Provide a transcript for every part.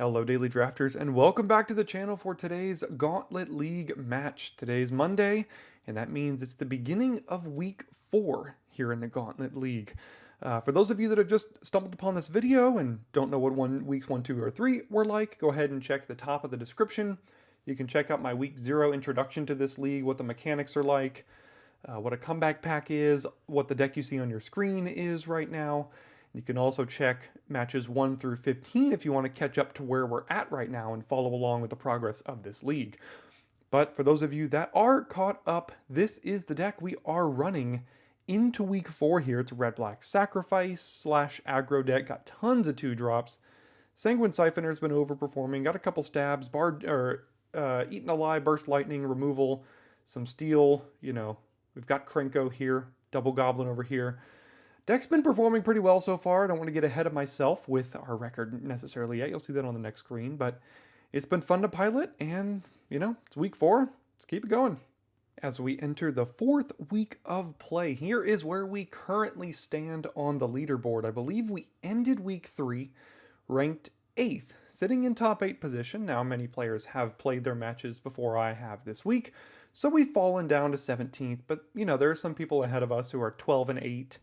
Hello, Daily Drafters, and welcome back to the channel for today's Gauntlet League match. Today's Monday, and that means it's the beginning of week 4 here in the Gauntlet League. For those of you that have just stumbled upon this video and don't know what weeks 1, 2, or 3 were like, go ahead and check the top of the description. You can check out my week 0 introduction to this league, what the mechanics are like, what a comeback pack is, what the deck you see on your screen is right now. You can also check matches 1 through 15 if you want to catch up to where we're at right now and follow along with the progress of this league. But for those of you that are caught up, this is the deck we are running into week 4 here. It's a red-black sacrifice / aggro deck, got tons of 2-drops. Sanguine Siphoner's been overperforming, got a couple stabs, Eaten Alive, Burst Lightning, removal, some steel, we've got Krenko here, Double Goblin over here. Deck's been performing pretty well so far. I don't want to get ahead of myself with our record necessarily yet. You'll see that on the next screen, but it's been fun to pilot, and, it's week 4. Let's keep it going. As we enter the 4th week of play, here is where we currently stand on the leaderboard. I believe we ended week 3 ranked 8th, sitting in top 8 position. Now, many players have played their matches before I have this week, so we've fallen down to 17th, but, there are some people ahead of us who are 12 and 8,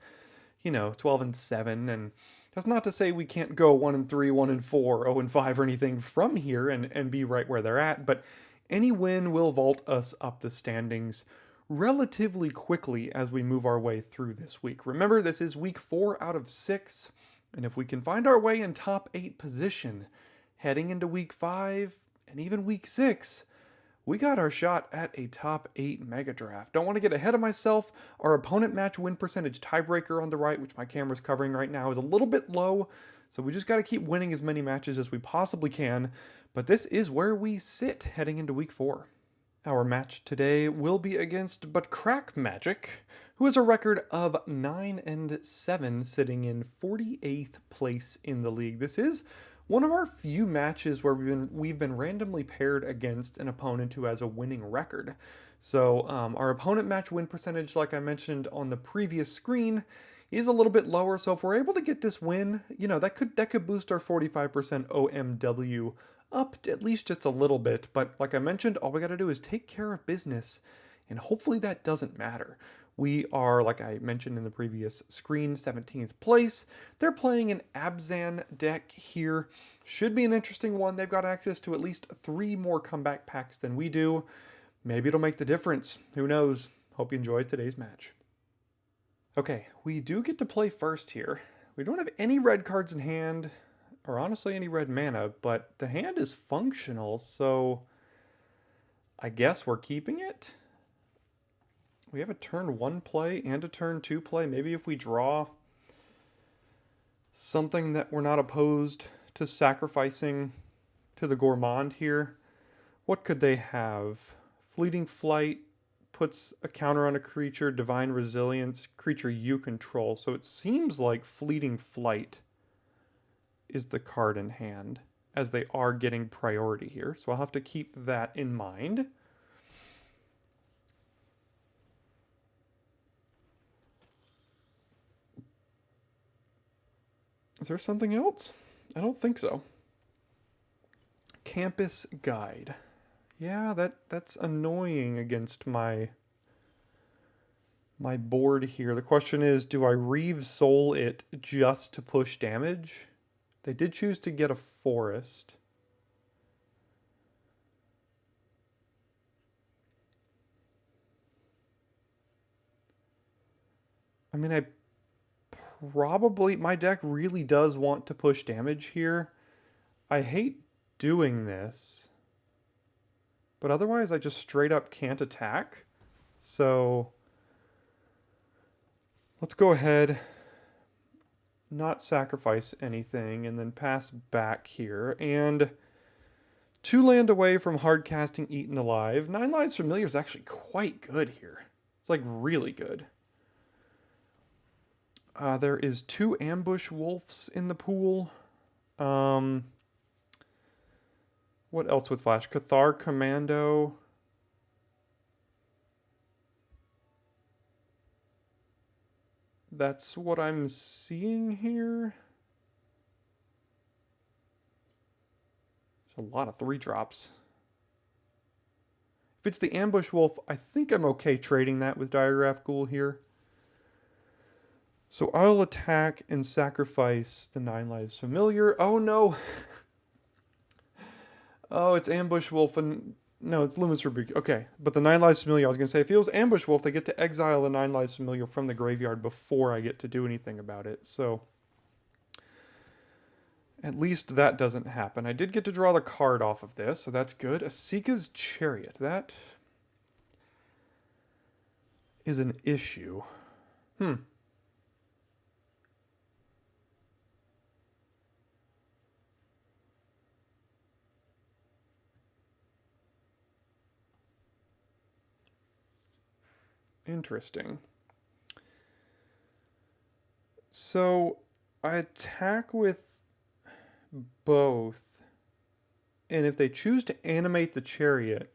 12 and 7, and that's not to say we can't go 1 and 3, 1 and 4, 0 and 5 or anything from here and be right where they're at, but any win will vault us up the standings relatively quickly as we move our way through this week. Remember, this is week 4 out of 6, and if we can find our way in top 8 position heading into week 5 and even week 6, we got our shot at a top 8 mega draft. Don't want to get ahead of myself. Our opponent match win percentage tiebreaker on the right, which my camera's covering right now, is a little bit low. So we just got to keep winning as many matches as we possibly can. But this is where we sit heading into week 4. Our match today will be against ButCrackMagic, who has a record of 9 and 7, sitting in 48th place in the league. This is one of our few matches where we've been randomly paired against an opponent who has a winning record. So our opponent match win percentage, like I mentioned on the previous screen, is a little bit lower. So if we're able to get this win, that could boost our 45% OMW up at least just a little bit. But like I mentioned, all we got to do is take care of business, and hopefully that doesn't matter. We are, like I mentioned in the previous screen, 17th place. They're playing an Abzan deck here. Should be an interesting one. They've got access to at least 3 more comeback packs than we do. Maybe it'll make the difference. Who knows? Hope you enjoyed today's match. Okay, we do get to play first here. We don't have any red cards in hand, or honestly any red mana, but the hand is functional, so I guess we're keeping it. We have a turn 1 play and a turn 2 play. Maybe if we draw something that we're not opposed to sacrificing to the Gourmand here. What could they have? Fleeting Flight puts a counter on a creature. Divine Resilience, creature you control. So it seems like Fleeting Flight is the card in hand, as they are getting priority here. So I'll have to keep that in mind. Is there something else? I don't think so. Campus Guide. Yeah, that's annoying against my board here. The question is, do I Reave Soul it just to push damage? They did choose to get a forest. I mean, my deck really does want to push damage here. I hate doing this, but otherwise I just straight up can't attack. So let's go ahead, not sacrifice anything, and then pass back here. And 2 land away from hard casting Eaten Alive. 9 Lives Familiar is actually quite good here. It's like really good. There is 2 Ambush Wolves in the pool. What else with Flash? Cathar Commando. That's what I'm seeing here. A lot of 3-drops. If it's the Ambush Wolf, I think I'm okay trading that with Diregraph Ghoul here. So I'll attack and sacrifice the 9 Lives Familiar. Oh no! Oh, it's Ambush Wolf and... No, it's Luminous Rebuke. Okay, but the 9 Lives Familiar, I was going to say, if it was Ambush Wolf, they get to exile the 9 Lives Familiar from the graveyard before I get to do anything about it. So at least that doesn't happen. I did get to draw the card off of this, so that's good. Asika's Chariot. That is an issue. Interesting. So I attack with both, and if they choose to animate the Chariot,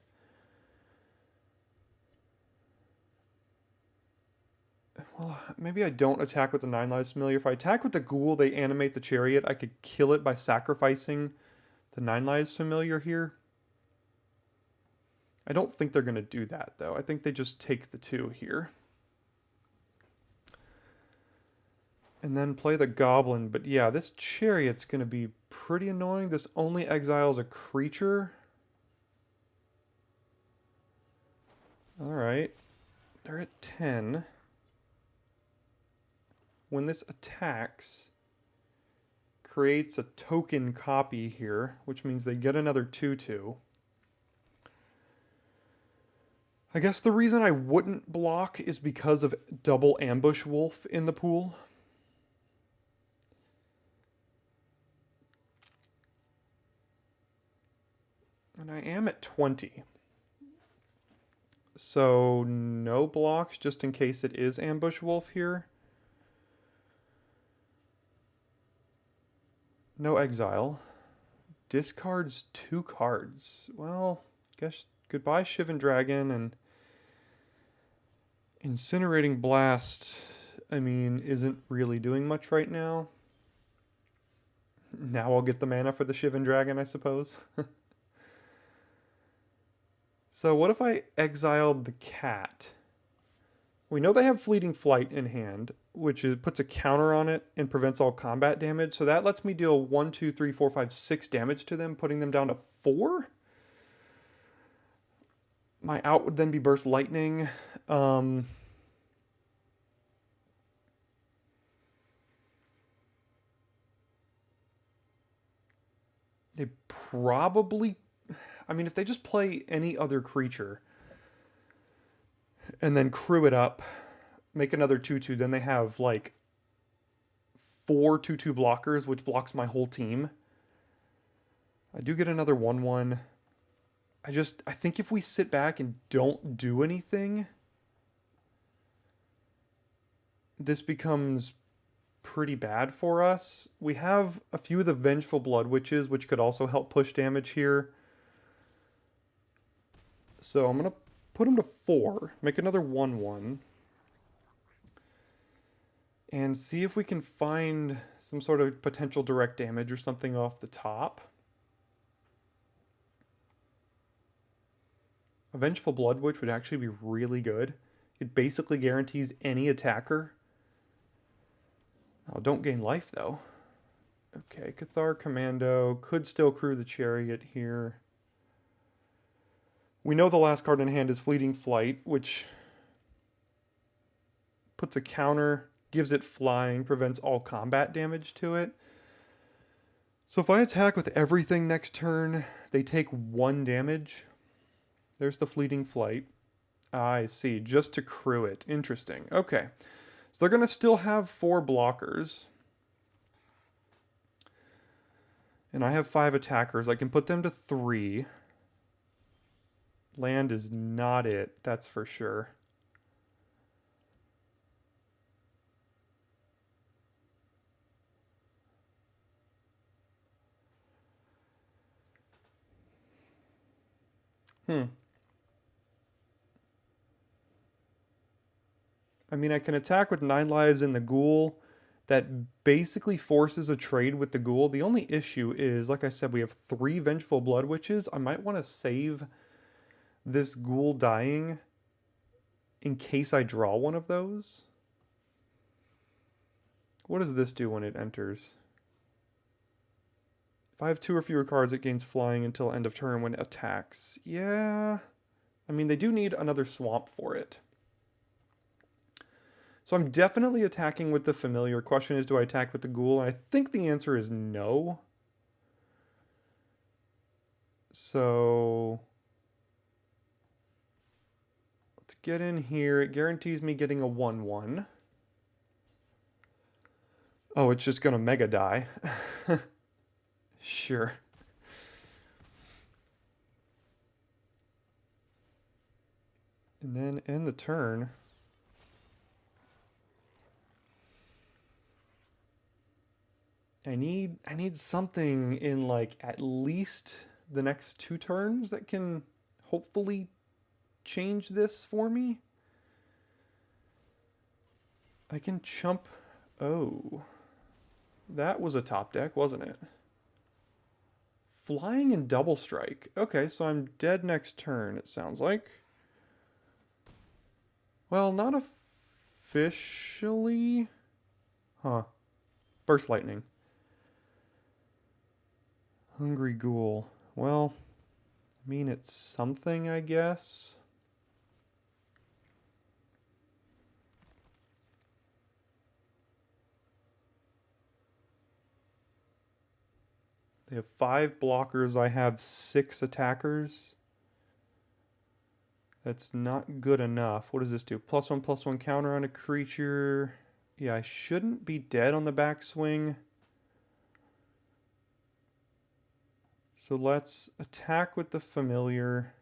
well, maybe I don't attack with the 9 Lives Familiar. If I attack with the Ghoul, they animate the Chariot. I could kill it by sacrificing the 9 Lives Familiar here. I don't think they're going to do that, though. I think they just take the 2 here. And then play the Goblin. But yeah, this Chariot's going to be pretty annoying. This only exiles a creature. Alright. They're at 10. When this attacks, creates a token copy here, which means they get another 2/2. I guess the reason I wouldn't block is because of double Ambush Wolf in the pool. And I am at 20. So no blocks just in case it is Ambush Wolf here. No exile. Discards 2 cards. Well, guess goodbye Shivan Dragon and Incinerating Blast, I mean, isn't really doing much right now. Now I'll get the mana for the Shivan Dragon, I suppose. So what if I exiled the cat? We know they have Fleeting Flight in hand, which puts a counter on it and prevents all combat damage. So that lets me deal 1, 2, 3, 4, 5, 6 damage to them, putting them down to 4. My out would then be Burst Lightning. They probably... I mean, if they just play any other creature and then crew it up, make another 2/2, then they have like 4 2/2 blockers, which blocks my whole team. I do get another 1/1. I think if we sit back and don't do anything, this becomes pretty bad for us. We have a few of the Vengeful Blood Witches, which could also help push damage here. So I'm going to put them to 4, make another 1/1, and see if we can find some sort of potential direct damage or something off the top. A Vengeful Blood Witch would actually be really good. It basically guarantees any attacker. Oh, don't gain life, though. Okay, Cathar Commando. Could still crew the Chariot here. We know the last card in hand is Fleeting Flight, which puts a counter, gives it flying, prevents all combat damage to it. So if I attack with everything next turn, they take 1 damage. There's the Fleeting Flight. I see, just to crew it. Interesting. Okay. So they're going to still have 4 blockers. And I have 5 attackers. I can put them to 3. Land is not it, that's for sure. I mean, I can attack with 9 lives in the Ghoul, that basically forces a trade with the ghoul. The only issue is, like I said, we have 3 Vengeful Blood Witches. I might want to save this ghoul dying in case I draw one of those. What does this do when it enters? If I have 2 or fewer cards, it gains flying until end of turn when it attacks. Yeah. I mean, they do need another swamp for it. So I'm definitely attacking with the familiar. Question is, do I attack with the ghoul? And I think the answer is no. So let's get in here. It guarantees me getting a 1/1. Oh, it's just going to mega die. Sure. And then end the turn. I need something in like at least the next 2 turns that can hopefully change this for me. I can chump. Oh, that was a top deck, wasn't it? Flying and double strike. Okay, so I'm dead next turn, it sounds like. Well, not officially. Huh. Burst lightning. Hungry ghoul. Well, I mean, it's something, I guess. They have 5 blockers. I have 6 attackers. That's not good enough. What does this do? +1/+1 counter on a creature. Yeah, I shouldn't be dead on the backswing. So let's attack with the familiar.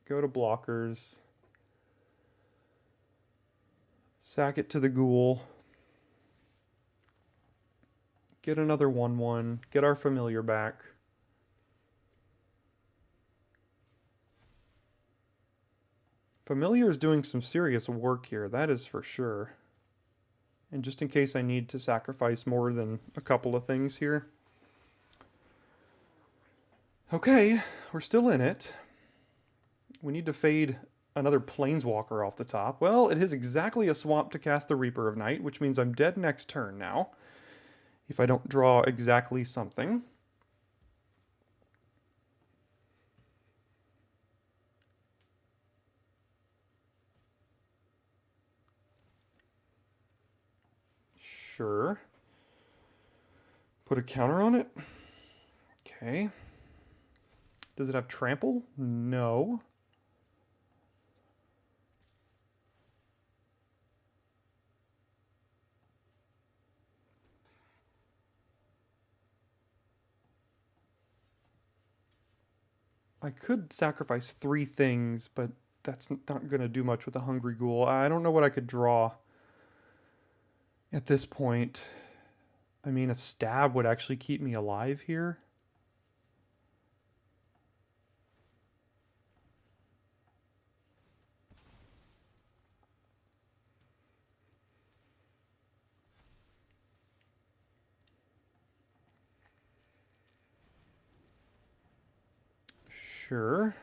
Go to blockers. Sack it to the ghoul. Get another 1/1. Get our familiar back. Familiar is doing some serious work here, that is for sure. And just in case I need to sacrifice more than a couple of things here. Okay, we're still in it. We need to fade another Planeswalker off the top. Well, it is exactly a swamp to cast the Reaper of Night, which means I'm dead next turn now. If I don't draw exactly something. Sure. Put a counter on it. Okay. Does it have trample? No. I could sacrifice 3 things, but that's not going to do much with the Hungry Ghoul. I don't know what I could draw at this point. I mean, a stab would actually keep me alive here. Sure.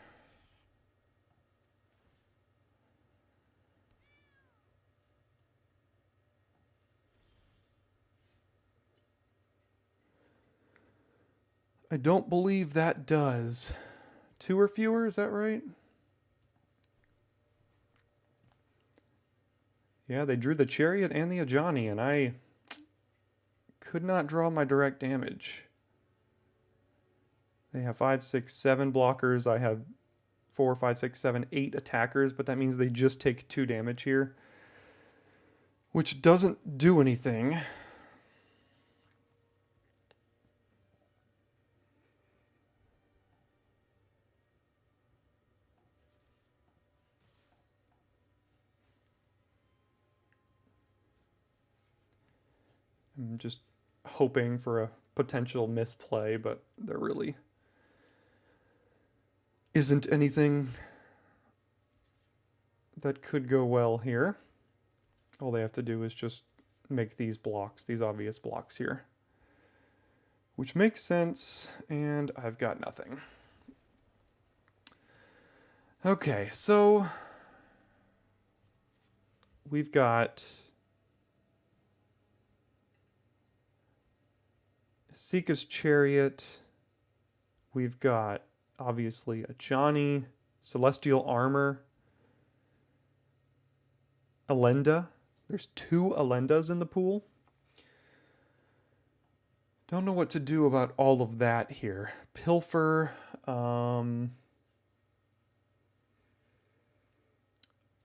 I don't believe that does. 2 or fewer, is that right? Yeah, they drew the Chariot and the Ajani, and I could not draw my direct damage. They have 5, 6, 7 blockers. I have 4, 5, 6, 7, 8 attackers, but that means they just take 2 damage here, which doesn't do anything. I'm just hoping for a potential misplay, but there really isn't anything that could go well here. All they have to do is just make these blocks, these obvious blocks here. Which makes sense, and I've got nothing. Okay, so we've got Sika's Chariot. We've got, obviously, a Johnny, Celestial Armor, Elenda. There's 2 Elendas in the pool. Don't know what to do about all of that here. Pilfer.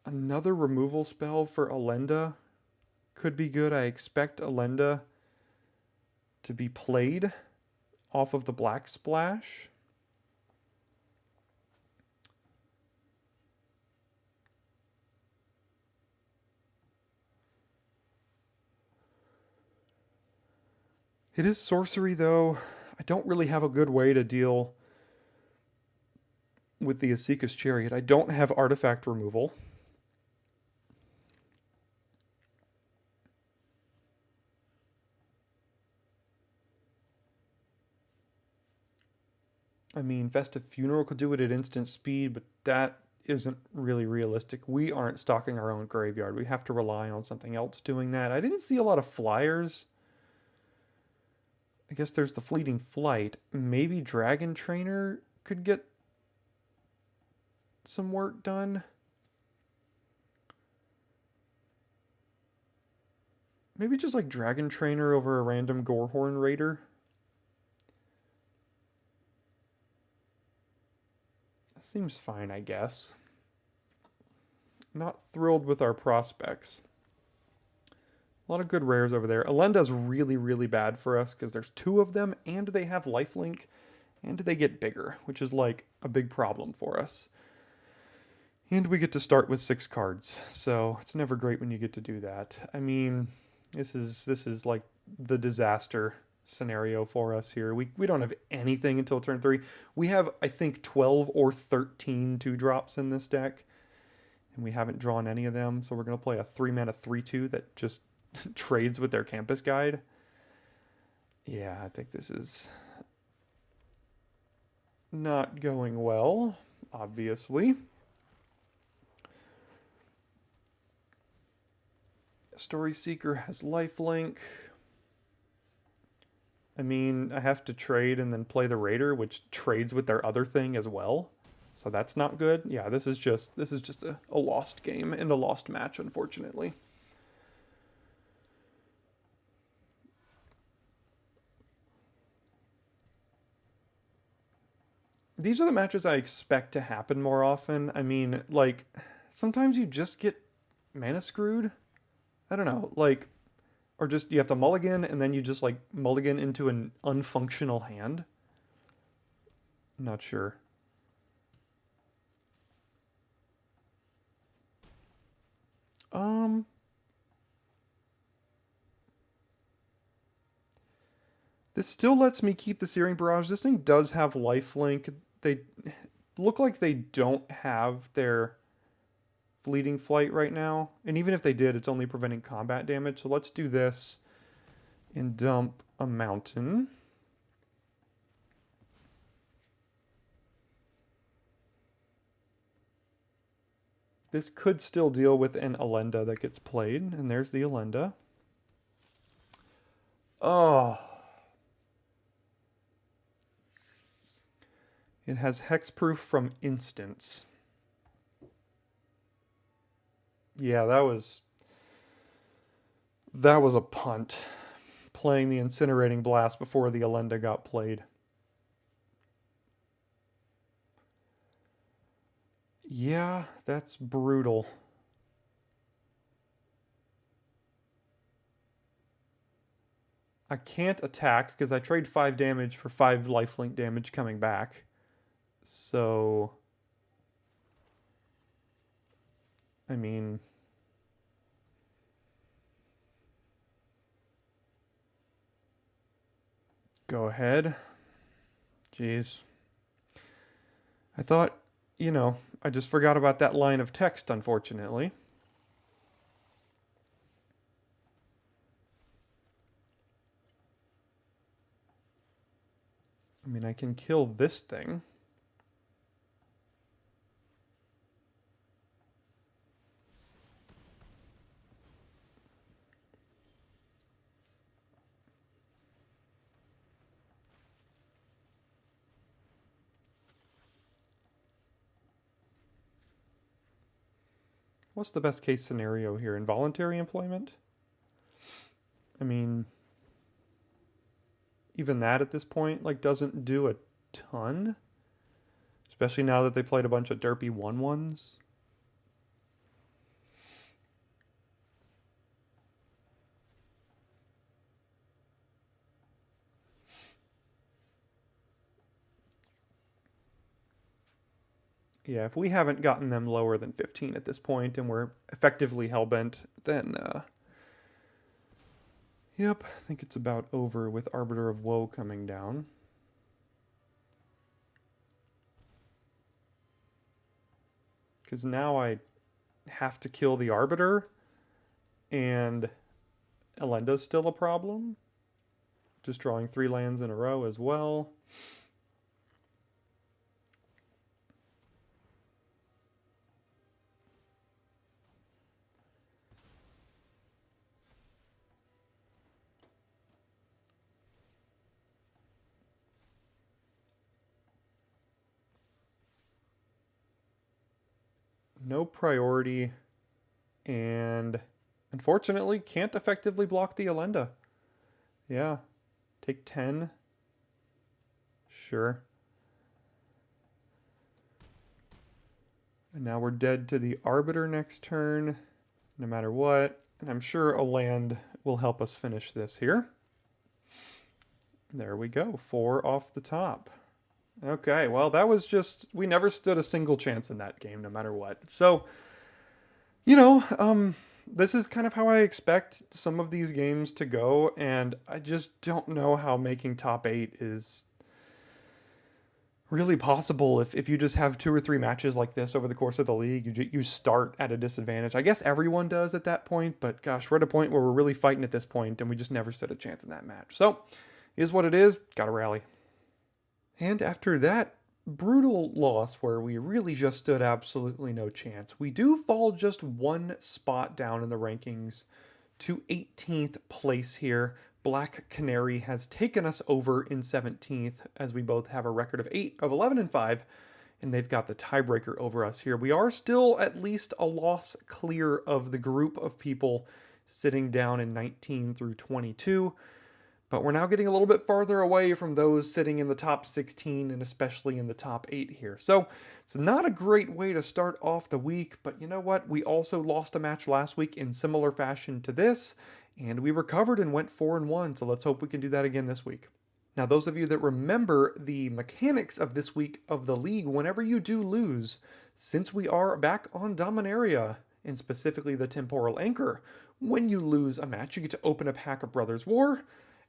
Another removal spell for Elenda could be good. I expect Elenda to be played off of the Black Splash. It is sorcery, though. I don't really have a good way to deal with the Asika's Chariot. I don't have artifact removal. I mean, Festive Funeral could do it at instant speed, but that isn't really realistic. We aren't stocking our own graveyard. We have to rely on something else doing that. I didn't see a lot of flyers. I guess there's the Fleeting Flight. Maybe Dragon Trainer could get some work done. Maybe just like Dragon Trainer over a random Gorehorn Raider. That seems fine, I guess. Not thrilled with our prospects. A lot of good rares over there. Elenda's really, really bad for us because there's 2 of them and they have lifelink and they get bigger, which is like a big problem for us. And we get to start with 6 cards, so it's never great when you get to do that. I mean, this is like the disaster scenario for us here. We don't have anything until turn 3. We have, I think, 12 or 13 2-drops in this deck, and we haven't drawn any of them, so we're going to play a 3-mana 3/2 that just trades with their Campus Guide. Yeah, I think this is not going well, obviously. Story Seeker has lifelink. I mean, I have to trade and then play the Raider, which trades with their other thing as well. So that's not good. Yeah, this is just a lost game and a lost match, unfortunately. These are the matches I expect to happen more often. I mean, like, sometimes you just get mana screwed. I don't know, like, or just you have to mulligan and then you just like mulligan into an unfunctional hand. Not sure. This still lets me keep the Searing Barrage. This thing does have lifelink. They look like they don't have their Fleeting Flight right now. And even if they did, it's only preventing combat damage. So let's do this and dump a mountain. This could still deal with an Elenda that gets played. And there's the Elenda. Oh. It has hexproof from instants. Yeah, that was a punt. Playing the Incinerating Blast before the Elenda got played. Yeah, that's brutal. I can't attack because I trade 5 damage for 5 lifelink damage coming back. So, I mean, go ahead. Jeez. I thought, you know, I just forgot about that line of text, unfortunately. I mean, I can kill this thing. What's the best case scenario here? Involuntary employment? I mean, even that at this point, like, doesn't do a ton. Especially now that they played a bunch of derpy 1/1s. Yeah, if we haven't gotten them lower than 15 at this point and we're effectively hellbent, then, yep, I think it's about over with Arbiter of Woe coming down. Because now I have to kill the Arbiter, and Elenda's still a problem. Just drawing 3 lands in a row as well. No priority, and unfortunately can't effectively block the Elenda. Yeah, take 10. Sure. And now we're dead to the Arbiter next turn, no matter what. And I'm sure a land will help us finish this here. There we go, 4 off the top. Okay, well, that was just, we never stood a single chance in that game, no matter what. So, you know, this is kind of how I expect some of these games to go, and I just don't know how making top 8 is really possible if you just have 2 or 3 matches like this over the course of the league. You start at a disadvantage. I guess everyone does at that point, but gosh, we're at a point where we're really fighting at this point, and we just never stood a chance in that match. So, is what it is. Gotta rally. And after that brutal loss where we really just stood absolutely no chance, we do fall just 1 spot down in the rankings to 18th place here. Black Canary has taken us over in 17th, as we both have a record of 11 and 5, and they've got the tiebreaker over us here. We are still at least a loss clear of the group of people sitting down in 19 through 22. But we're now getting a little bit farther away from those sitting in the top 16 and especially in the top 8 here. So it's not a great way to start off the week, but you know what? We also lost a match last week in similar fashion to this, and we recovered and went 4-1, so let's hope we can do that again this week. Now, those of you that remember the mechanics of this week of the league, whenever you do lose, since we are back on Dominaria, and specifically the Temporal Anchor, when you lose a match, you get to open a pack of Brothers War,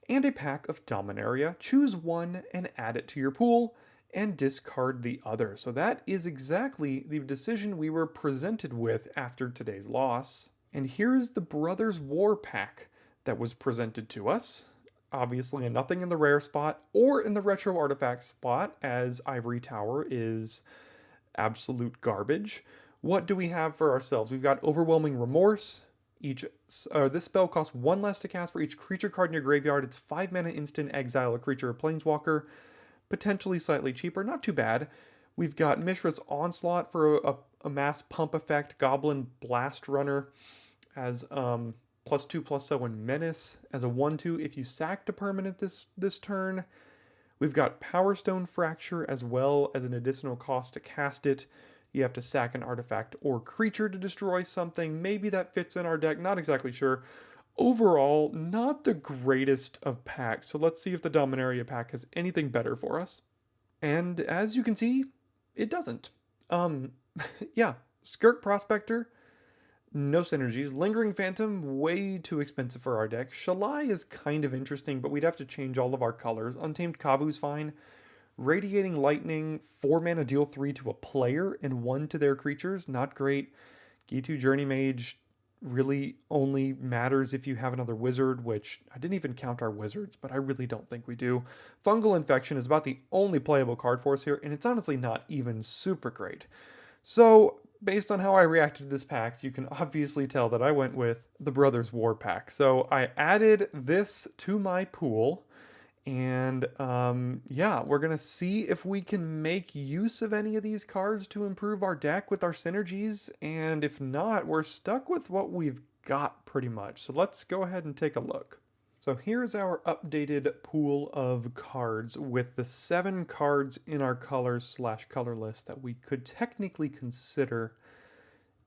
and a pack of Dominaria. Choose one and add it to your pool and discard the other. So that is exactly the decision we were presented with after today's loss. And here's the Brothers War pack that was presented to us. Obviously nothing in the rare spot or in the retro artifact spot, as Ivory Tower is absolute garbage. What do we have for ourselves? We've got Overwhelming Remorse. This spell costs 1 less to cast for each creature card in your graveyard. It's 5 mana instant, exile a creature or planeswalker. Potentially slightly cheaper, not too bad. We've got Mishra's Onslaught for a mass pump effect. Goblin Blast Runner as +2/+0 and Menace as a 1/2 if you sacked a permanent this turn. We've got Power Stone Fracture as well as an additional cost to cast it. You have to sack an artifact or creature to destroy something. Maybe that fits in our deck, not exactly sure. Overall, not the greatest of packs, so let's see if the Dominaria pack has anything better for us. And as you can see, it doesn't. Yeah, Skirk Prospector, no synergies. Lingering Phantom, way too expensive for our deck. Shalai is kind of interesting, but we'd have to change all of our colors. Untamed Kavu's fine. Radiating Lightning, 4 mana, deal 3 to a player and 1 to their creatures. Not great. G2 Journey Mage really only matters if you have another wizard, which I didn't even count our wizards, but I really don't think we do. Fungal Infection is about the only playable card for us here, and it's honestly not even super great. So, based on how I reacted to this pack, you can obviously tell that I went with the Brothers War pack. So I added this to my pool, and yeah, we're going to see if we can make use of any of these cards to improve our deck with our synergies, and if not, we're stuck with what we've got pretty much. So let's go ahead and take a look. So here's our updated pool of cards with the 7 cards in our colors/color list that we could technically consider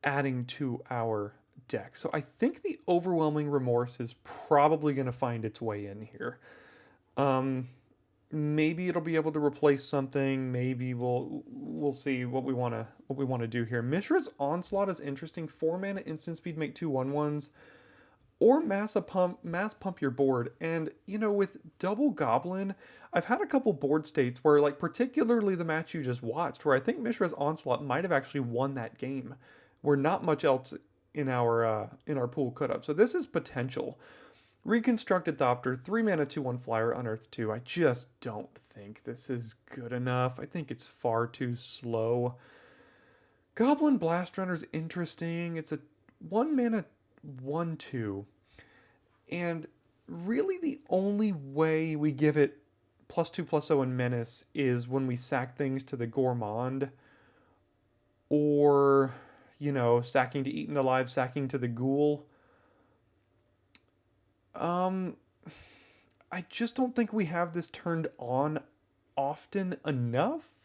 adding to our deck. So I think the Overwhelming Remorse is probably going to find its way in here. Maybe it'll be able to replace something. Maybe we'll see what we want to do here. Mishra's Onslaught is interesting. 4 mana, instant speed, make 2 1/1s. Or mass pump your board. And, you know, with Double Goblin, I've had a couple board states where, like, particularly the match you just watched, where I think Mishra's Onslaught might have actually won that game, where not much else in our pool could have. So this is potential. Reconstructed Thopter, 3 mana, 2/1 flyer, Unearth 2. I just don't think this is good enough. I think it's far too slow. Goblin Blast Runner is interesting. It's a 1 mana 1/2, and really the only way we give it +2/+0 and Menace is when we sack things to the Gourmand, or, you know, sacking to Eaten Alive, sacking to the Ghoul. I just don't think we have this turned on often enough.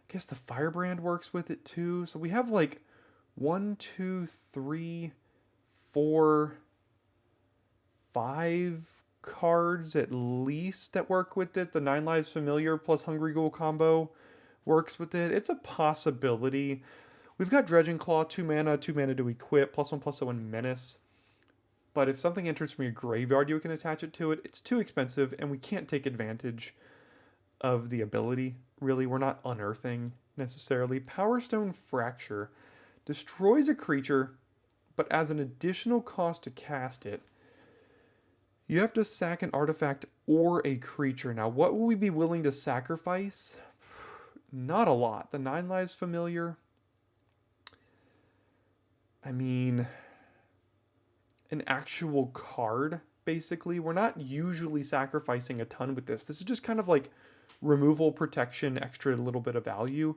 I guess the Firebrand works with it too, so we have like 1, 2, 3, 4, 5 cards at least that work with it. The 9 Lives Familiar plus Hungry Ghoul combo works with it. It's a possibility. We've got Dredging Claw, 2 mana to equip, +1/+0 and Menace. But if something enters from your graveyard, you can attach it to it. It's too expensive, and we can't take advantage of the ability, really. We're not unearthing, necessarily. Power Stone Fracture destroys a creature, but as an additional cost to cast it, you have to sack an artifact or a creature. Now, what will we be willing to sacrifice? Not a lot. The 9 Lives Familiar. I mean, an actual card, basically. We're not usually sacrificing a ton with this. This is just kind of like removal, protection, extra little bit of value.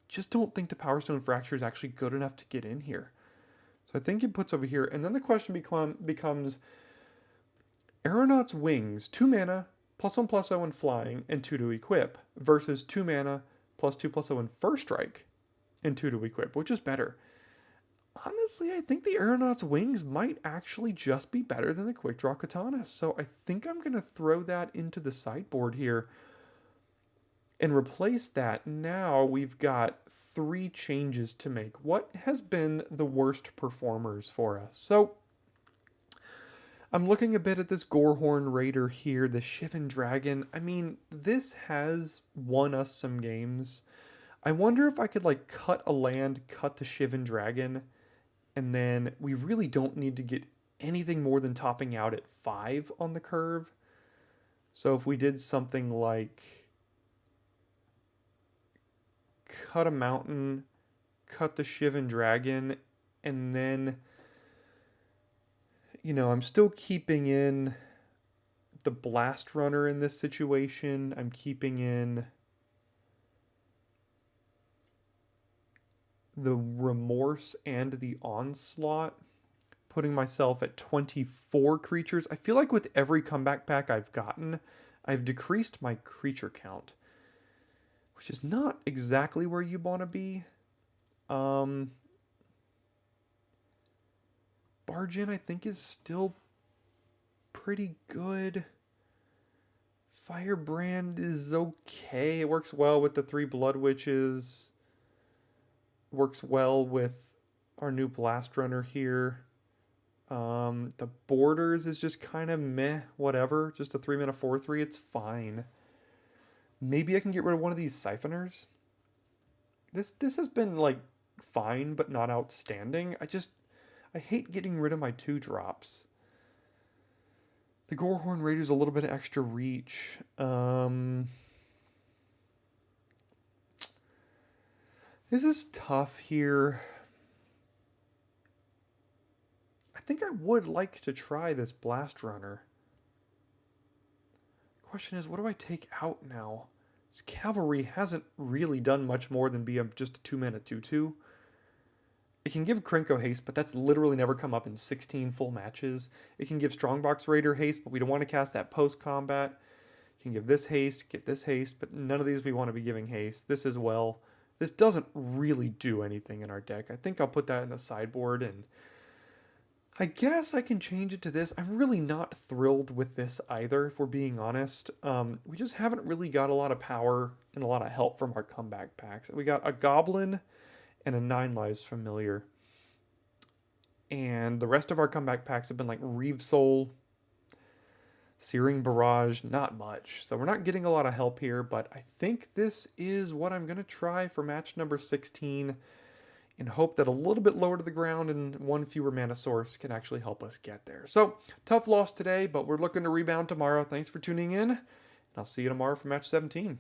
Just don't think the Power Stone Fracture is actually good enough to get in here. So I think it puts over here. And then the question becomes Aeronaut's Wings, 2 mana, +1/+0 and flying, and 2 to equip, versus 2 mana, +2/+0 and first strike, and 2 to equip. Which is better? Honestly, I think the Aeronaut's Wings might actually just be better than the Quick Draw Katana. So I think I'm going to throw that into the sideboard here and replace that. Now we've got 3 changes to make. What has been the worst performers for us? So I'm looking a bit at this Gorehorn Raider here, the Shivan Dragon. I mean, this has won us some games. I wonder if I could, like, cut a land, cut the Shivan Dragon, and then we really don't need to get anything more than topping out at 5 on the curve. So if we did something like cut a mountain, cut the Shivan Dragon, and then, you know, I'm still keeping in the Blast Runner in this situation. I'm keeping in the Remorse and the Onslaught, putting myself at 24 creatures. I feel like with every comeback pack I've gotten, I've decreased my creature count, which is not exactly where you want to be. Bargain, I think, is still pretty good. Firebrand is okay. It works well with the 3 Blood Witches. Works well with our new Blast Runner here. The Borders is just kind of meh, whatever. Just a 3 mana 4/3, it's fine. Maybe I can get rid of one of these siphoners. This has been like fine, but not outstanding. I hate getting rid of my 2-drops. The Gorehorn Raider's a little bit of extra reach. This is tough here. I think I would like to try this Blast Runner. Question is, what do I take out now? This Cavalry hasn't really done much more than be just a 2-mana 2/2. It can give Krenko haste, but that's literally never come up in 16 full matches. It can give Strongbox Raider haste, but we don't want to cast that post-combat. It can give this haste, but none of these we want to be giving haste. This as well. This doesn't really do anything in our deck. I think I'll put that in the sideboard, and I guess I can change it to this. I'm really not thrilled with this either, if we're being honest. We just haven't really got a lot of power and a lot of help from our comeback packs. We got a Goblin and a 9 Lives Familiar. And the rest of our comeback packs have been like Reeve Soul, Searing Barrage, not much. So we're not getting a lot of help here, but I think this is what I'm going to try for match number 16 and hope that a little bit lower to the ground and one fewer mana source can actually help us get there. So, tough loss today, but we're looking to rebound tomorrow. Thanks for tuning in, and I'll see you tomorrow for match 17.